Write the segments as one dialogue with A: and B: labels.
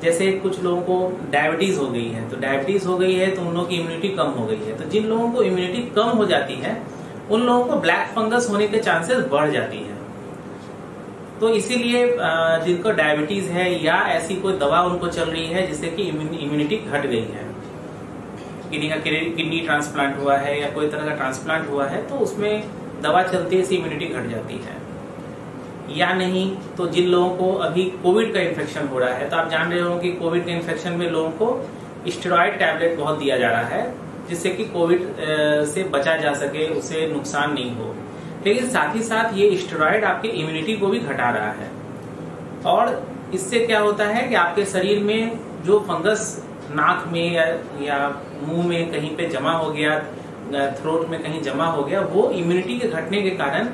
A: जैसे कुछ लोगों को डायबिटीज हो गई है, तो डायबिटीज हो गई है तो उन लोगों की इम्यूनिटी कम हो गई है। तो जिन लोगों को इम्यूनिटी कम हो जाती है उन लोगों को ब्लैक फंगस होने के चांसेस बढ़ जाती है। तो इसीलिए जिनको डायबिटीज है या ऐसी कोई दवा उनको चल रही है जिससे कि इम्यूनिटी घट गई है, किडनी ट्रांसप्लांट हुआ है या कोई तरह का ट्रांसप्लांट हुआ है, तो उसमें दवा चलती है, इससे इम्यूनिटी घट जाती है। या नहीं तो जिन लोगों को अभी कोविड का इन्फेक्शन हो रहा है, तो आप जान रहे हो कि कोविड के इन्फेक्शन में लोगों को स्टेरॉइड टैबलेट बहुत दिया जा रहा है जिससे कि कोविड से बचा जा सके, उसे नुकसान नहीं हो। लेकिन साथ ही साथ ये स्टेरॉइड आपके इम्यूनिटी को भी घटा रहा है, और इससे क्या होता है कि आपके शरीर में जो फंगस नाक में या मुंह में कहीं पे जमा हो गया, थ्रोट में कहीं जमा हो गया, वो इम्यूनिटी के घटने के कारण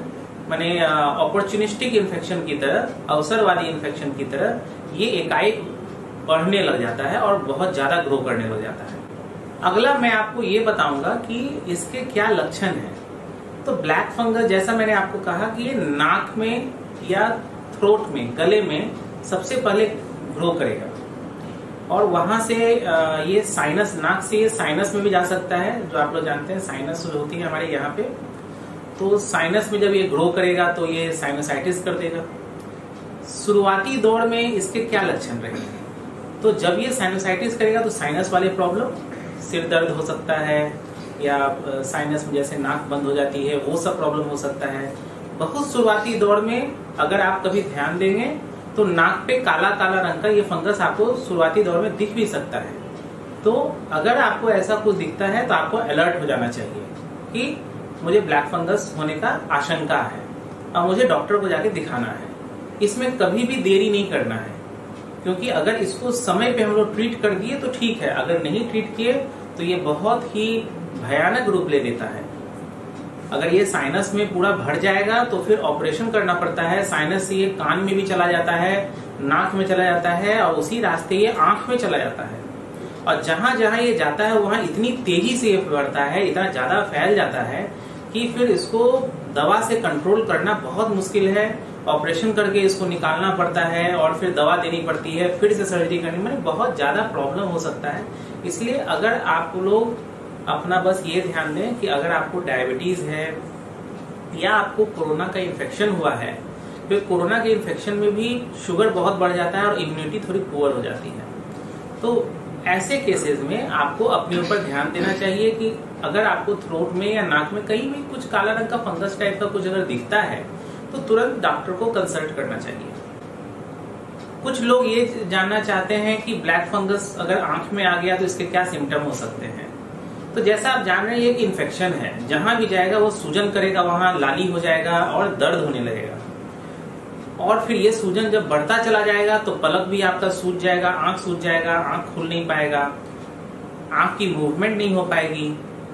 A: माने अपॉर्चुनिस्टिक इन्फेक्शन की तरह, अवसरवादी इन्फेक्शन की तरह ये एकाएक बढ़ने लग जाता है और बहुत ज्यादा ग्रो करने लग जाता है। अगला मैं आपको ये बताऊंगा कि इसके क्या लक्षण हैं। तो ब्लैक फंगस, जैसा मैंने आपको कहा कि ये नाक में या थ्रोट में, गले में सबसे पहले ग्रो करेगा, और वहां से ये साइनस, नाक से ये साइनस में भी जा सकता है। जो आप लोग जानते हैं साइनस होती है हमारे यहाँ पे, तो साइनस में जब ये ग्रो करेगा तो ये साइनोसाइटिस कर देगा। शुरुआती दौर में इसके क्या लक्षण रहेंगे, तो जब ये साइनोसाइटिस करेगा तो साइनस वाले प्रॉब्लम, सिर दर्द हो सकता है, या साइनस में जैसे नाक बंद हो जाती है वो सब प्रॉब्लम हो सकता है। बहुत शुरुआती दौर में अगर आप कभी ध्यान देंगे तो नाक पे काला काला रंग का ये फंगस आपको शुरुआती दौर में दिख भी सकता है। तो अगर आपको ऐसा कुछ दिखता है तो आपको अलर्ट हो जाना चाहिए कि मुझे ब्लैक फंगस होने का आशंका है और मुझे डॉक्टर को जाके दिखाना है। इसमें कभी भी देरी नहीं करना है, क्योंकि अगर इसको समय पे हम लोग ट्रीट कर दिए तो ठीक है, अगर नहीं ट्रीट किए तो ये बहुत ही भयानक रूप ले लेता है। अगर ये साइनस में पूरा भर जाएगा तो फिर ऑपरेशन करना पड़ता है। साइनस से ये कान में भी चला जाता है, नाक में चला जाता है, और उसी रास्ते ये आंख में चला जाता है। और जहां जहां ये जाता है वहां इतनी तेजी से ये बढ़ता है, इतना ज्यादा फैल जाता है कि फिर इसको दवा से कंट्रोल करना बहुत मुश्किल है। ऑपरेशन करके इसको निकालना पड़ता है और फिर दवा देनी पड़ती है, फिर से सर्जरी करनी, मतलब बहुत ज्यादा प्रॉब्लम हो सकता है। इसलिए अगर आप लोग अपना बस ये ध्यान दें कि अगर आपको डायबिटीज है या आपको कोरोना का इन्फेक्शन हुआ है, फिर कोरोना के इन्फेक्शन में भी शुगर बहुत बढ़ जाता है और इम्यूनिटी थोड़ी पुअर हो जाती है। तो ऐसे केसेस में आपको अपने ऊपर ध्यान देना चाहिए कि अगर आपको थ्रोट में या नाक में कहीं भी कुछ काला रंग का फंगस टाइप का कुछ अगर दिखता है तो तुरंत डॉक्टर को कंसल्ट करना चाहिए। कुछ लोग ये जानना चाहते हैं कि ब्लैक फंगस अगर आंख में आ गया तो इसके क्या सिम्टम हो सकते हैं। तो जैसा आप जान रहे हैं ये कि इन्फेक्शन है, जहां भी जाएगा वो सूजन करेगा, वहां लाली हो जाएगा और दर्द होने लगेगा। और फिर ये सूजन जब बढ़ता चला जाएगा तो पलक भी आपका सूज जाएगा, आंख सूज जाएगा, आंख खुल नहीं पाएगा, आंख की मूवमेंट नहीं हो पाएगी।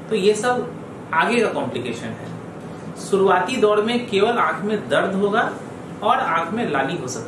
A: तो ये सब आगे का कॉम्प्लिकेशन है। शुरुआती दौर में केवल आंख में दर्द होगा और आंख में लाली हो सकती है।